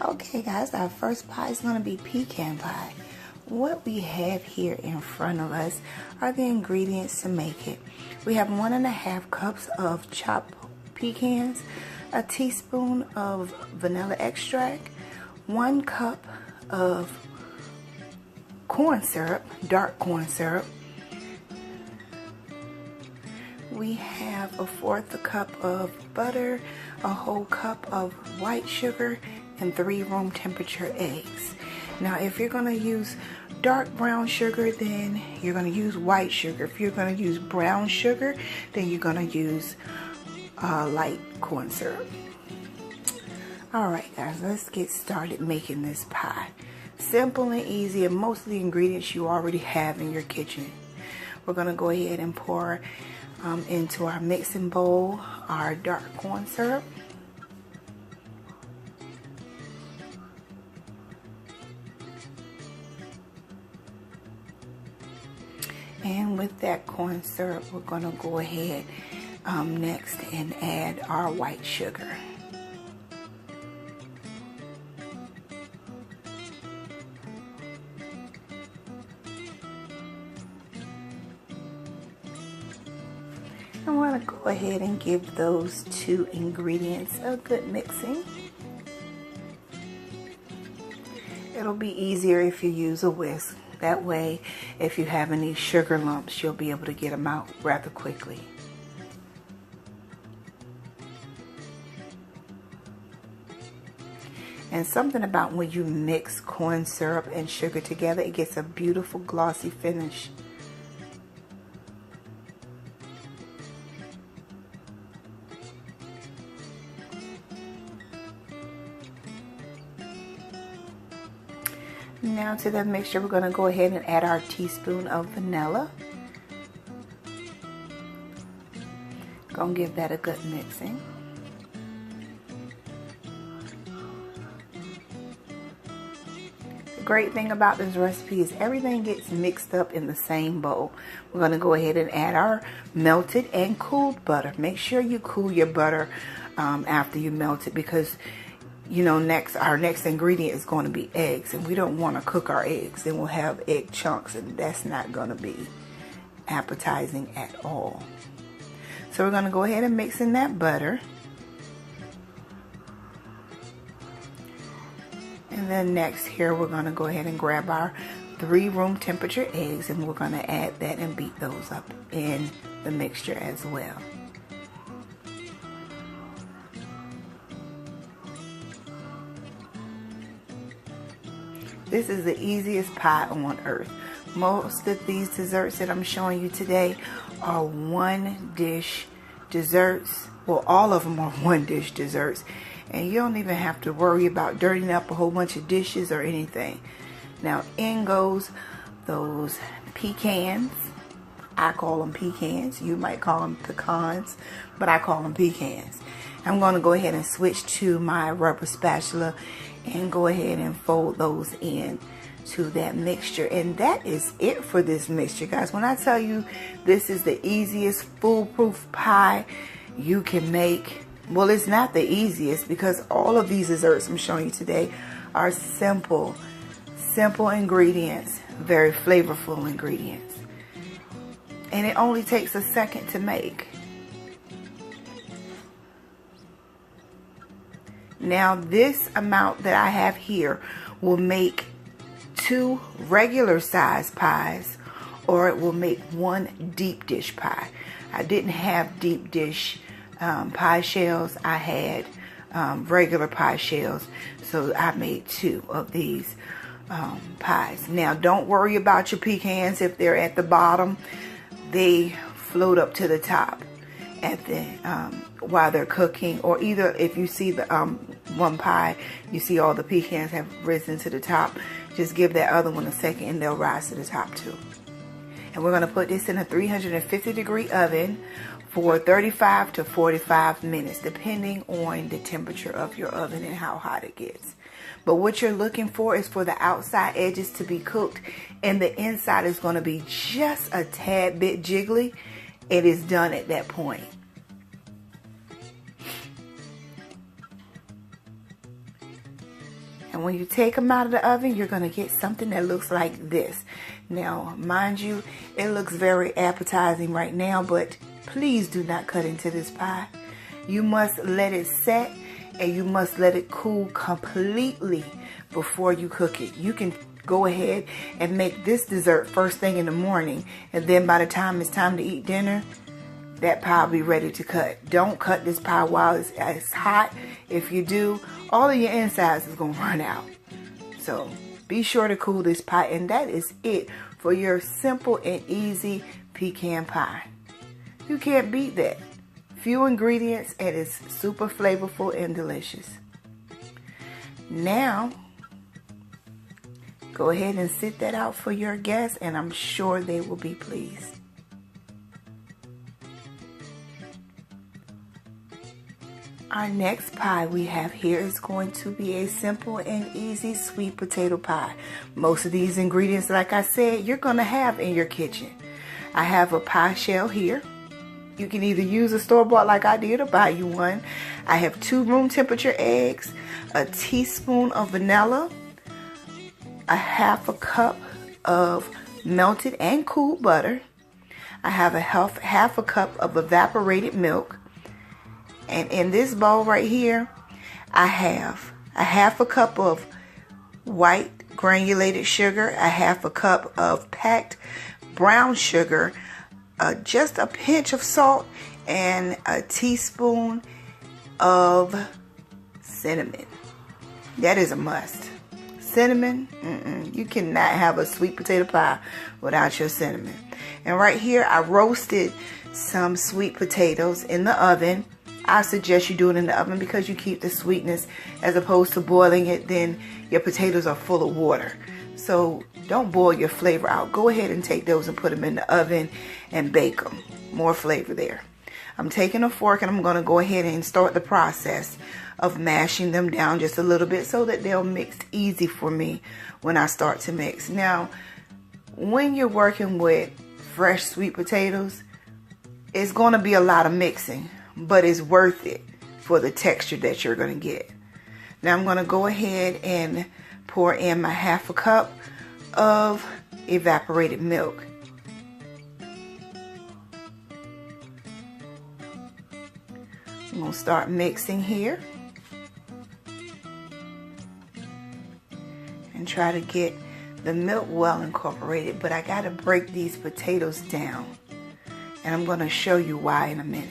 Okay guys, our first pie is going to be pecan pie. What we have here in front of us are the ingredients to make it. We have 1.5 cups of chopped pecans, a teaspoon of vanilla extract, 1 cup of corn syrup, dark corn syrup. We have 1/4 cup of butter, a whole cup of white sugar, and 3 room temperature eggs. Now if you're going to use dark brown sugar, then you're going to use white sugar. If you're going to use brown sugar, then you're going to use light corn syrup. Alright guys, let's get started making this pie. Simple and easy, and most of the ingredients you already have in your kitchen. We're going to go ahead and pour into our mixing bowl our dark corn syrup. And with that corn syrup, we're going to go ahead next and add our white sugar. And we're going to go ahead and give those 2 ingredients a good mixing. It'll be easier if you use a whisk. That way, if you have any sugar lumps, you'll be able to get them out rather quickly. And something about when you mix corn syrup and sugar together, it gets a beautiful glossy finish. Now to the mixture, we're going to go ahead and add our teaspoon of vanilla. Gonna give that a good mixing. The great thing about this recipe is everything gets mixed up in the same bowl. We're going to go ahead and add our melted and cooled butter. Make sure you cool your butter after you melt it, because you know, our next ingredient is going to be eggs, and we don't want to cook our eggs. Then we'll have egg chunks, and that's not going to be appetizing at all. So we're going to go ahead and mix in that butter. And then next here, we're going to go ahead and grab our 3 room temperature eggs, and we're going to add that and beat those up in the mixture as well. This is the easiest pie on earth. Most of these desserts that I'm showing you today are 1-dish desserts. Well, all of them are 1-dish desserts. And you don't even have to worry about dirtying up a whole bunch of dishes or anything. Now, in goes those pecans. I call them pecans. You might call them pecans, but I call them pecans. I'm going to go ahead and switch to my rubber spatula and go ahead and fold those in to that mixture. And that is it for this mixture, guys. When I tell you this is the easiest foolproof pie you can make, well, it's not the easiest, because all of these desserts I'm showing you today are simple ingredients, very flavorful ingredients, and it only takes a second to make. Now this amount that I have here will make 2 regular size pies, or it will make 1 deep dish pie. I didn't have deep dish pie shells. I had regular pie shells, so I made 2 of these pies. Now don't worry about your pecans if they're at the bottom. They float up to the top at the while they're cooking, or either if you see the one pie, you see all the pecans have risen to the top, just give that other one a second and they'll rise to the top too. And we're going to put this in a 350-degree oven for 35 to 45 minutes, depending on the temperature of your oven and how hot it gets. But what you're looking for is for the outside edges to be cooked, and the inside is going to be just a tad bit jiggly. It is done at that point. And when you take them out of the oven, you're going to get something that looks like this. Now, mind you, it looks very appetizing right now, but please do not cut into this pie. You must let it set and you must let it cool completely before you cook it. You can go ahead and make this dessert first thing in the morning, and then by the time it's time to eat dinner, that pie will be ready to cut. Don't cut this pie while it's hot. If you do, all of your insides is going to run out. So be sure to cool this pie, and that is it for your simple and easy pecan pie. You can't beat that. Few ingredients, and it's super flavorful and delicious. Now, go ahead and sit that out for your guests, and I'm sure they will be pleased. Our next pie we have here is going to be a simple and easy sweet potato pie. Most of these ingredients, like I said, you're going to have in your kitchen. I have a pie shell here. You can either use a store-bought like I did or buy you one. I have 2 room temperature eggs, a teaspoon of vanilla, a half a cup of melted and cooled butter. I have a half a cup of evaporated milk. And in this bowl right here, I have a half a cup of white granulated sugar, a half a cup of packed brown sugar, just a pinch of salt, and a teaspoon of cinnamon. That is a must. Cinnamon, you cannot have a sweet potato pie without your cinnamon. And right here, I roasted some sweet potatoes in the oven. I suggest you do it in the oven because you keep the sweetness, as opposed to boiling it, then your potatoes are full of water. So don't boil your flavor out. Go ahead and take those and put them in the oven and bake them. More flavor there. I'm taking a fork and I'm going to go ahead and start the process of mashing them down just a little bit so that they'll mix easy for me when I start to mix. Now, when you're working with fresh sweet potatoes, it's going to be a lot of mixing, but it's worth it for the texture that you're going to get. Now I'm going to go ahead and pour in my half a cup of evaporated milk. I'm going to start mixing here and try to get the milk well incorporated, but I got to break these potatoes down, and I'm going to show you why in a minute.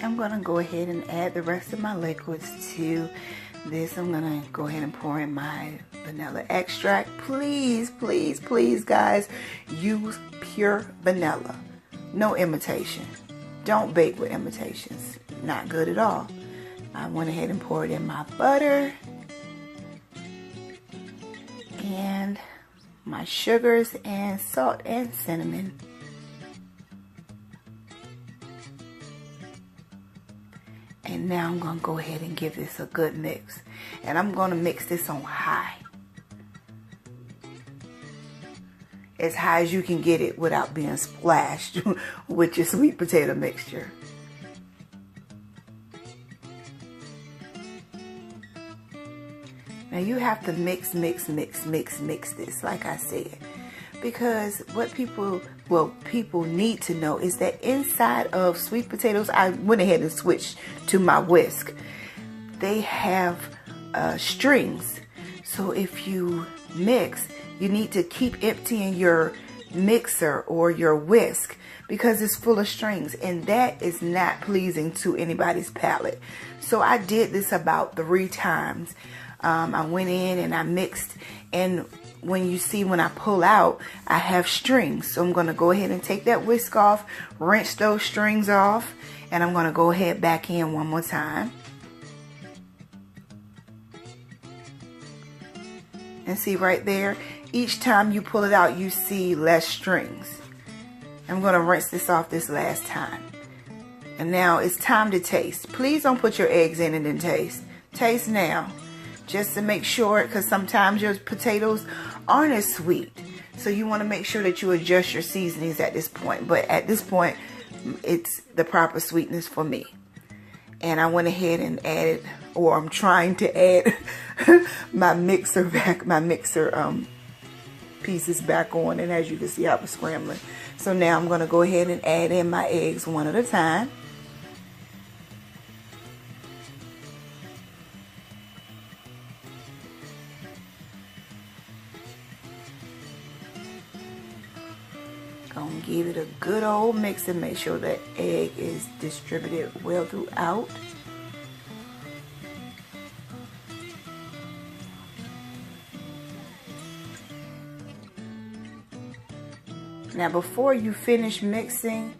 I'm going to go ahead and add the rest of my liquids to this. I'm going to go ahead and pour in my vanilla extract. Please, please, please, guys, use pure vanilla. No imitation. Don't bake with imitations. Not good at all. I went ahead and poured in my butter and my sugars and salt and cinnamon. And now I'm going to go ahead and give this a good mix. And I'm going to mix this on high. As high as you can get it without being splashed with your sweet potato mixture. Now you have to mix this, like I said. Because what people need to know is that inside of sweet potatoes, I went ahead and switched to my whisk. They have strings. So if you mix, you need to keep emptying your mixer or your whisk because it's full of strings, and that is not pleasing to anybody's palate. So I did this about 3 times. I went in and I mixed, and when I pull out, I have strings. So I'm going to go ahead and take that whisk off, rinse those strings off, and I'm going to go ahead back in one more time. And see right there, each time you pull it out, you see less strings. I'm going to rinse this off this last time. And now it's time to taste. Please don't put your eggs in and then taste. Taste now, just to make sure, because sometimes your potatoes aren't as sweet. So you want to make sure that you adjust your seasonings at this point. But at this point, it's the proper sweetness for me. And I went ahead and added, or I'm trying to add my mixer pieces back on. And as you can see, I was scrambling. So now I'm going to go ahead and add in my eggs one at a time. Gonna give it a good old mix and make sure that egg is distributed well throughout. Now before you finish mixing,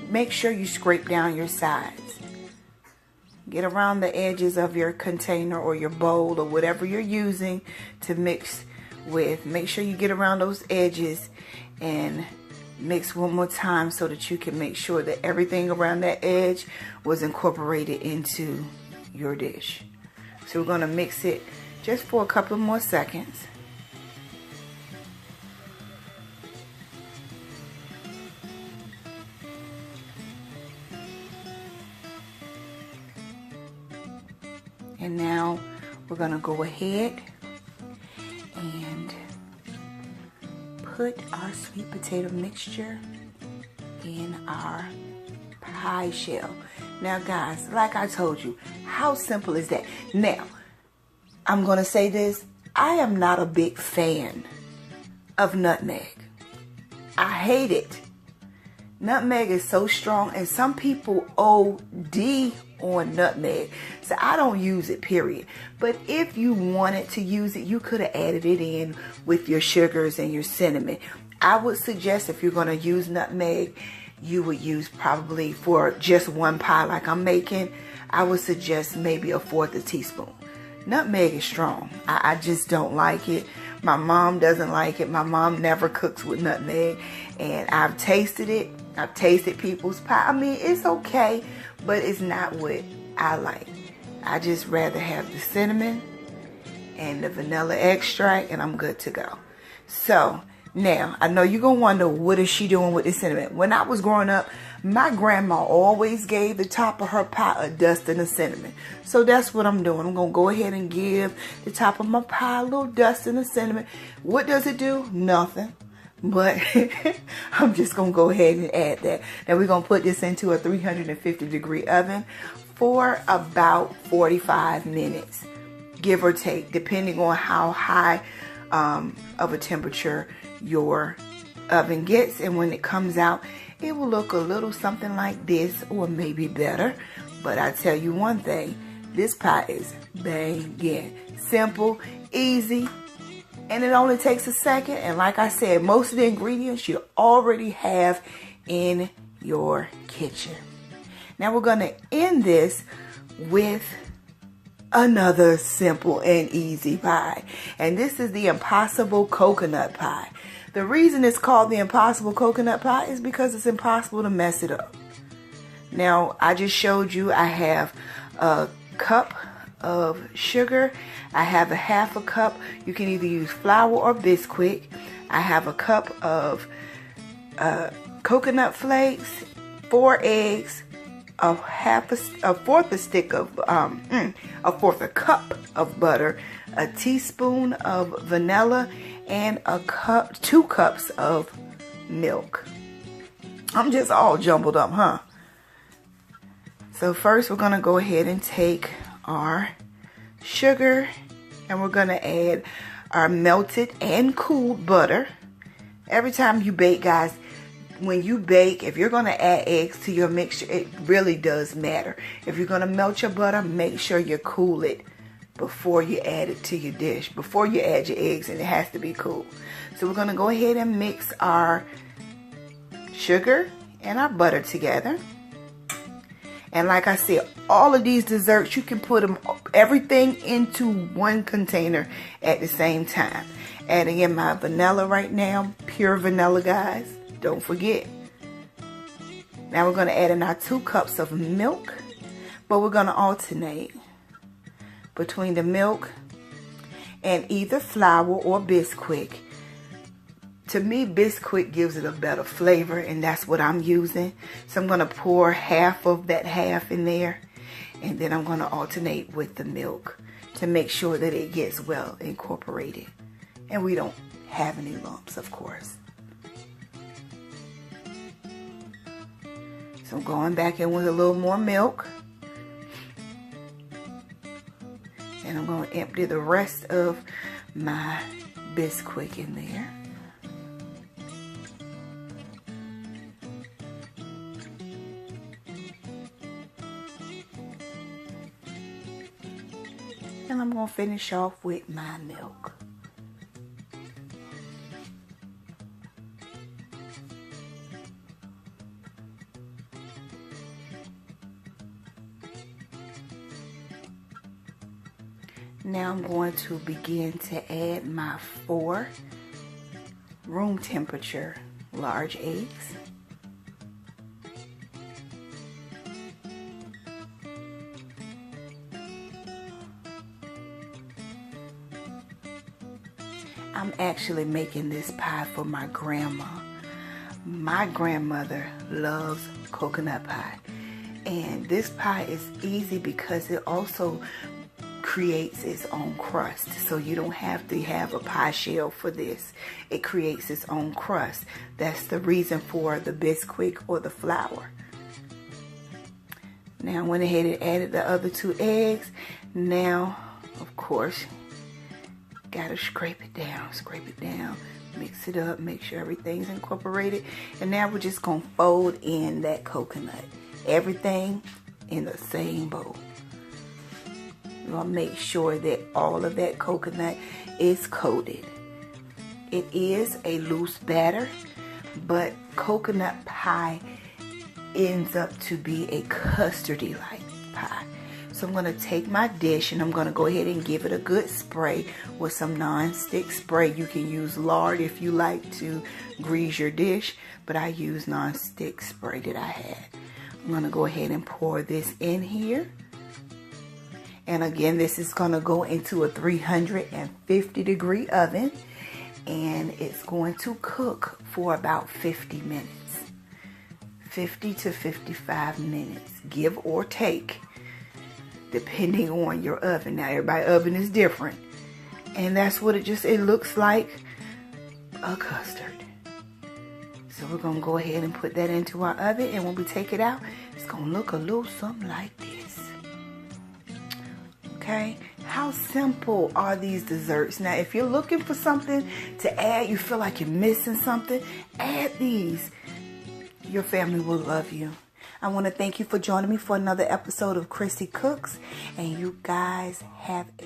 make sure you scrape down your sides. Get around the edges of your container or your bowl or whatever you're using to mix with. Make sure you get around those edges and mix one more time so that you can make sure that everything around that edge was incorporated into your dish. So we're going to mix it just for a couple more seconds. And now we're going to go ahead and put our sweet potato mixture in our pie shell. Now guys, like I told you, how simple is that? Now, I'm going to say this. I am not a big fan of nutmeg. I hate it. Nutmeg is so strong, and some people OD on nutmeg. So I don't use it, period. But if you wanted to use it, you could have added it in with your sugars and your cinnamon. I would suggest if you're going to use nutmeg, you would use probably for just one pie like I'm making, I would suggest maybe 1/4 teaspoon. Nutmeg is strong. I just don't like it. My mom doesn't like it. My mom never cooks with nutmeg. And I've tasted it. I've tasted people's pie. I mean, it's okay, but it's not what I like. I just rather have the cinnamon and the vanilla extract, and I'm good to go. So now, I know you're going to wonder, what is she doing with the cinnamon? When I was growing up, my grandma always gave the top of her pie a dusting of cinnamon. So that's what I'm doing. I'm going to go ahead and give the top of my pie a little dusting of cinnamon. What does it do? Nothing. But I'm just going to go ahead and add that. Now we're going to put this into a 350-degree oven for about 45 minutes, give or take, depending on how high of a temperature your oven gets. And when it comes out, it will look a little something like this, or maybe better. But I tell you one thing, this pie is banging. Simple, easy, and it only takes a second. And like I said, most of the ingredients you already have in your kitchen. Now we're going to end this with another simple and easy pie. And this is the Impossible Coconut Pie. The reason it's called the Impossible Coconut Pie is because it's impossible to mess it up. Now, I just showed you I have a cup of sugar. I have a 1/2 cup. You can either use flour or Bisquick. I have a cup of coconut flakes, 4 eggs, a 1/4 cup of butter, a teaspoon of vanilla, and 2 cups of milk. I'm just all jumbled up, huh? So first we're going to go ahead and take our sugar, and we're going to add our melted and cooled butter. Every time you bake, guys, when you bake, if you're going to add eggs to your mixture, it really does matter. If you're going to melt your butter, make sure you cool it before you add it to your dish, before you add your eggs, and it has to be cool. So we're going to go ahead and mix our sugar and our butter together. And like I said, all of these desserts, you can put them, everything into one container at the same time. Adding in my vanilla right now, pure vanilla, guys. Don't forget. Now we're going to add in our 2 cups of milk, but we're going to alternate between the milk and either flour or Bisquick. To me, Bisquick gives it a better flavor, and that's what I'm using. So I'm going to pour half of that half in there, and then I'm going to alternate with the milk to make sure that it gets well incorporated. And we don't have any lumps, of course. So I'm going back in with a little more milk. And I'm going to empty the rest of my Bisquick in there. And I'm going to finish off with my milk. Now I'm going to begin to add my 4 room temperature large eggs. I'm actually making this pie for my grandma. My grandmother loves coconut pie. And this pie is easy because it also creates its own crust. So you don't have to have a pie shell for this. It creates its own crust. That's the reason for the Bisquick or the flour. Now I went ahead and added the other 2 eggs. Now, of course, gotta scrape it down, mix it up, make sure everything's incorporated. And now we're just gonna fold in that coconut. Everything in the same bowl. We're gonna make sure that all of that coconut is coated. It is a loose batter, but coconut pie ends up to be a custardy-like pie. So I'm going to take my dish and I'm going to go ahead and give it a good spray with some non-stick spray. You can use lard if you like to grease your dish, but I use non-stick spray that I had. I'm going to go ahead and pour this in here. And again, this is going to go into a 350-degree oven, and it's going to cook for about 50 minutes. 50 to 55 minutes, give or take, depending on your oven. Now, everybody's oven is different. And that's what it looks like, a custard. So we're going to go ahead and put that into our oven, and when we take it out, it's going to look a little something like this. Okay? How simple are these desserts? Now, if you're looking for something to add, you feel like you're missing something, add these. Your family will love you. I want to thank you for joining me for another episode of Chrissy Cooks, and you guys have a